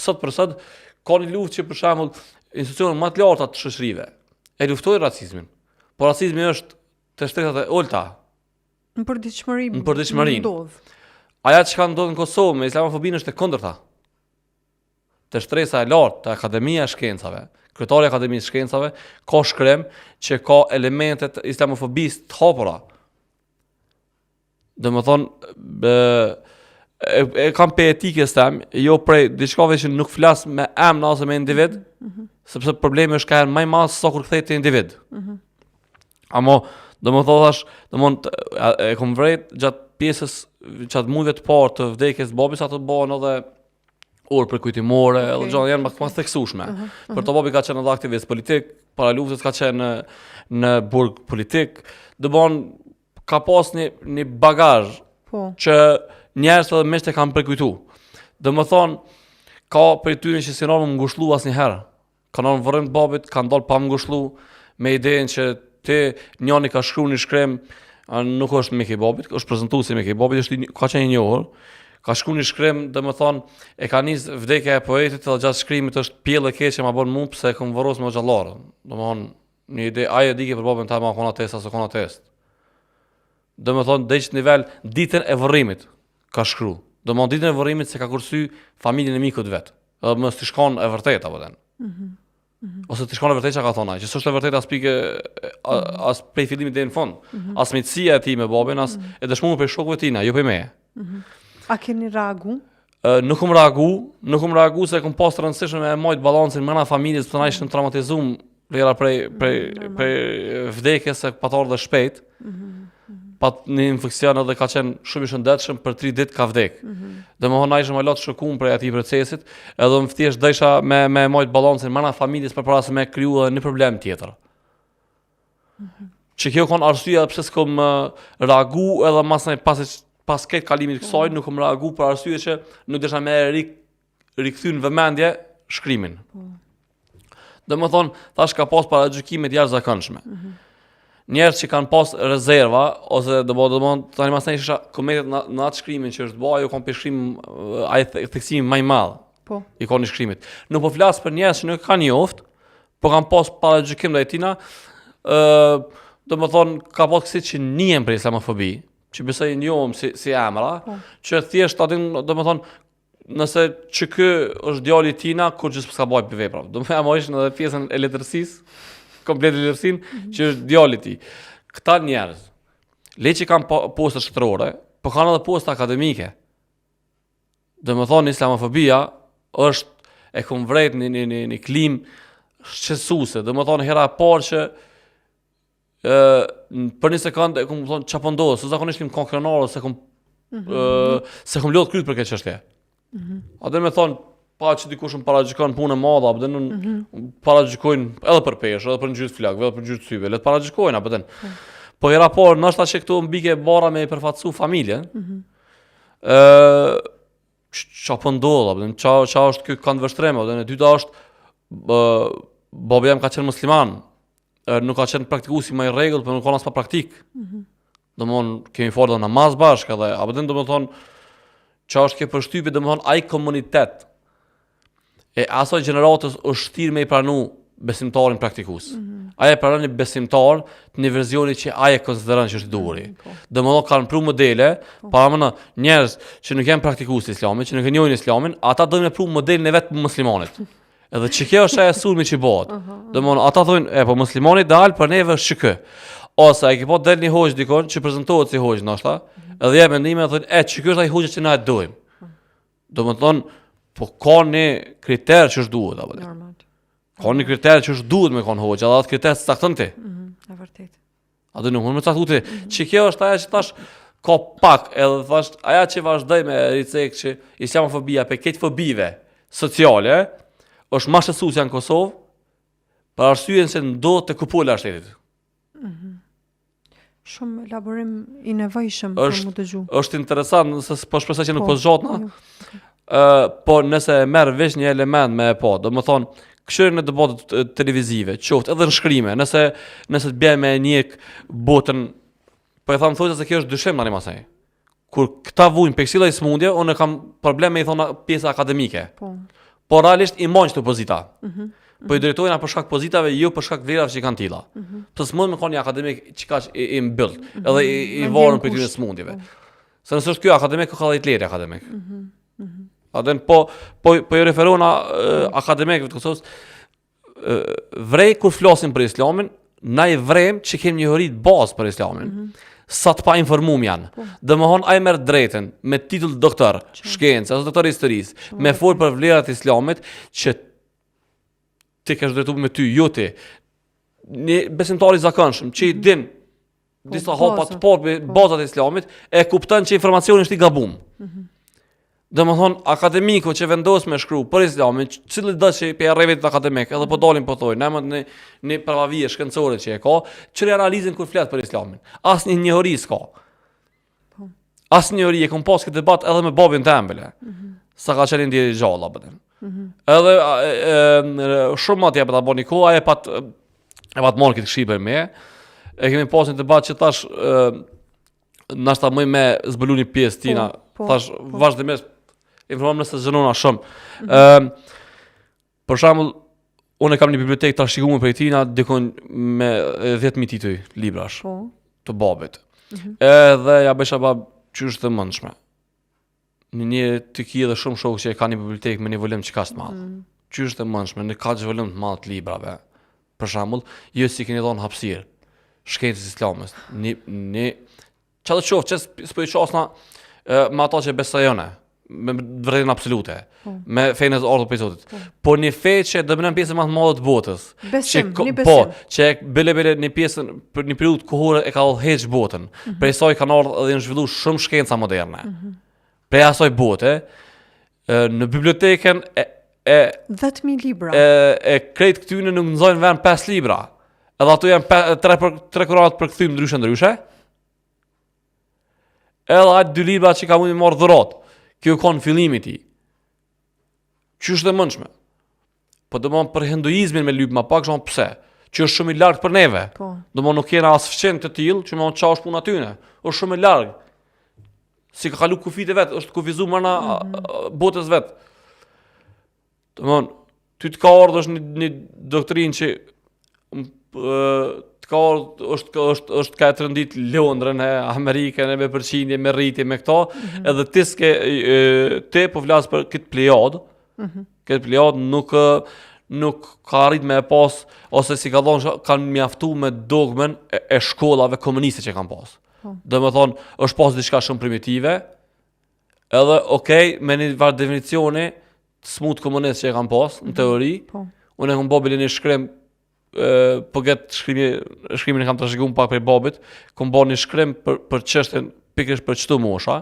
sot për sot ka një luftë që për shembull institucionet më të larta të shoqërive e luftojnë racizmin. Po racizmi është te shtretat e ulta. Në përditshmëri. Aja që ka ndodhur në Kosovë me islamofobinë është e kundërta. Te shtresa e lartë, te Akademia e Shkencave, kryetari i Akademisë së Shkencave ka shkrim që ka elemente të islamofobisë të hapura. Domethënë e kam pe etikës tem, jo prej diçkave që nuk flas me emra ose me individ, sepse problemi është ka më i madh sa kur kthehet te individ. Amo, e kom vret gjatë pjesës gjatë muajve të parë të vdekjes babis ato bëhen edhe orë për kujtimore, edhe gjëra janë më theksueshme. Për to babi ka qenë edhe aktivist politik, para luftës ka qenë në burg politik, ka pas një bagazh që njerëz edhe mëse kanë përkujtu. Domethënë ka për tyre që s'janë më ngushëllu asnjëherë. Kanë në vërrim të babit, kanë dalë pa më ngushëllu me idenë që ti njëri ka shkruar një shkrim, nuk është me babit, është prezantuesi me babit, ka qenë një orë. Ka shkruar një shkrim, domethënë e ka nis vdekja e poetit dhe gjatë shkrimit është pjellë e keqe ma bën mua pse kam varros me xhallarë. Domethënë një ide ai e dike për babën ta ma kona test ose kona test. Domethënë deri në nivel ditën e varrimit ka shkruar. Domethënë ditën e varrimit se ka kursy familjen e mikut vet. Edhe mos të shkon e vërtet apo den. Ose të shkon e vërtet çka ka thonë ai, që s'është e vërtet as pikë as prej fillimit deri në fund. As mitësia e tij me babën, as e dëshmuar për shokëve tina, jo për me. A keni reagu? Nuk kom reagu se kom pas të rëndësishme me majtë balancin mëna familjes, përna ishën traumatizum vlera prej vdekjes se patar dhe shpejt, pat një infekcion edhe ka qenë shumë i shëndetshëm për 3 ditë ka vdek. Dhe më hona ishëm e lotë shokum prej atij procesit, edhe më thjesht dësha me majtë balancin mëna familjes për para se me kriju edhe një problem tjetër. Që kjo kon arsyeja pse s'kom reagu edhe pas këtë kalimit kësaj nuk kom reagu për arsye që nuk desha me rikthyn në vëmendje shkrimin. Domethënë, thash ka pas paragjykime të jashtëzakonshme. Njerëz që kanë pas rezerva ose tani mas isha komentet në atë shkrimin që është bëu, kam shkrim ai theksimi më i madh. I kanë shkrimit. Nuk po flas për njerëz që nuk kanë njoft, po kanë pas paragjykim ndaj tina. Domethënë, ka pas kësi që njihen për islamofobi. Që besoj njohëm si emra, që thjesht aty domethënë nëse që ky është djali tina kur gjithë s'ka bëj për vepra. Domethënë ishin edhe pjesën e letërsisë, komplet letërsinë që është djali i tij. Këta njerëz, le që kanë posta shtetërore, po kanë edhe posta akademike. Domethënë islamofobia është e konvret në klim shqetësuese. Domethënë hera e parë që për një sekondë e kom thonë çfarë po ndodh, se zakonisht kam krenar se kom lodh kryt për këtë çështje. Atë më thon pa që dikush më paragjykon punë e madhe, apo den paragjykojnë edhe për peshë, edhe për ngjyrë flak, edhe për ngjyrë syve, le të paragjykojnë apo den. Po i raport ndoshta që këtu mbike barra me përfaqësu familjen. Çfarë po ndodh, apo den çfarë është ky këndvështrim, apo den e dyta është babai jam ka qenë musliman. Nuk ka qenë praktikuesi më i rregull, por nuk ka as pa praktik. Domthon kemi folur namaz bashkë edhe apo domthon çfarë është kjo përshtypje, domthon ai komunitet e asoj gjeneratës është thirrë me i pranu besimtarin praktikues. Ai e pranon një besimtar në një versioni që ai e konsideron që është duri. Domthon kanë pru modele, para më njerëz që nuk janë praktikues islamit, që nuk e njohin islamin, ata do të pru modelin e vet muslimanit. Edhe që kjo është ajo sulmi që bëhet. Domthon ata thonë, po muslimani dal për neve është çka. Ose ai po del një hoxh dikon që prezantohet si hoxh ndoshta, edhe jep mendime thonë, çka është ai hoxh që na e dojmë. Domthon, po ka një kriter që është duhet apo. Normal. Ka një kriter që është duhet me kon hoxh, edhe atë kriter të cakton ti. Është vërtet. A do nuk mund të caktohet ti. Që kjo është ajo që thash ka pak, edhe thash ajo që vazhdoi me ricek që islamofobia pe këtë fobive sociale është më shqetësuese në Kosovë, për arsyeën se ndodhet te kupola e shtetit. Shumë elaborim i nevojshëm për më dëgju. Është interesant, se po shpresoj që nuk po zgjatna. Po nëse merr vesh një element me po, domethënë këshirën në debatet televizive, qoftë edhe në shkrime, nëse të bie me njek botën, po e tham thotë se kjo është dyshim tani masaj. Kur këta vujnë peksilla i smundje, unë kam probleme i thona pjesa akademike. por realisht i mojnë këto pozita. Po i drejtojnë për shkak pozitave, jo për shkak vlerave që kanë tilla. Pse s'mund të qenë akademik që kaq i mbyll, edhe i varur për këtyre smundjeve. Se nëse është ky akademik, ka 10 lirë akademik. Aden po i referona akademikëve të Kosovës, vrej kur flasim për Islamin, na i vrem që kemi një njohuri të bazë për Islamin. Sa të pa informuar janë. Domethënë ai merr drejtën me titull doktor shkencë ose doktor historisë, me fol për vlerat e Islamit që ti ke drejtuar me ty, jo ti. Një besimtar i zakonshëm që i din disa hapa të parë bazat e Islamit, e kupton që informacioni është i gabuar. Domethënë akademiku që vendos me shkru për Islamin, cili do që pe rrevit akademik, edhe po dalin po thojnë, në një pravavije shkencore që e ka, çfarë analizën kur flet për Islamin. Asnjë njohuri s'ka. Asnjë njohuri e kam pas këtë debat edhe me babin tim bile. Sa ka qenë ndjer i gjallë apo. Edhe shumë atje për ta bëni kohë, e pat marrë këtë këshillë për me. E kemi pasur një debat që tash nashta më me zbulu një pjesë tina, tash vazhdimisht informojmë nëse zënona shumë. Për shembull, unë kam një bibliotekë trashëguar për tina, dikon me 10.000 tituj librash të babit. Edhe ja besha bab çysh të mendshme. Në një të ki edhe shumë shokë që e ka një bibliotekë me një volum që ka të madh. Çysh të mendshme, në kaq volum të madh të librave. Për shembull, jo si keni dhënë hapësirë shkencës islamës. Një çfarë të qoftë, s'po i çosna me ata që besojnë, me vërtetën absolute, me fenë e ardhur prej Zotit. Po një fe që dominon pjesën më të madhe të botës. Besim, një besim. Po, që bele një pjesën për një periudhë kohore e ka udhëheq botën. Prej saj kanë ardhur dhe janë zhvilluar shumë shkenca moderne. Prej asaj bote, në bibliotekën 10.000 libra. E krejt këtyne nuk nxojnë vend 5 libra. Edhe ato janë 3 kuranat përkthyer ndryshe. Edhe atë 2 libra që ka mundi marrë dhurat. Kjo ka në fillimi ti. Qysh të mendshme. Po domon për hinduizmin me lyp më pak, shumë pse? Që është shumë i largë për neve. Domon nuk kena as fqen të tillë, që më çash punë atyne. Është shumë i largë. Si ka kalu kufit e vet, është kufizuar mëna botës vet. Domon, ty të ka ardhur është një doktrinë që është ka të rëndit Londrën, Amerikën, me përqindje, me rritje, me këto, edhe ti po flas për këtë plejad, këtë plejad nuk ka arrit me e pas, ose si ka thonë, kanë mjaftu me dogmen e shkollave komuniste që kanë pas. Dhe me thonë, është pas diçka shumë primitive, edhe me një varë definicioni, smut komunist që e kanë pas, në teori, unë e kam babili një shkrim, po këtë shkrimin e kam trashëguar pak prej babit, kam bërë një shkrim për çështjen pikërisht për çdo mosha,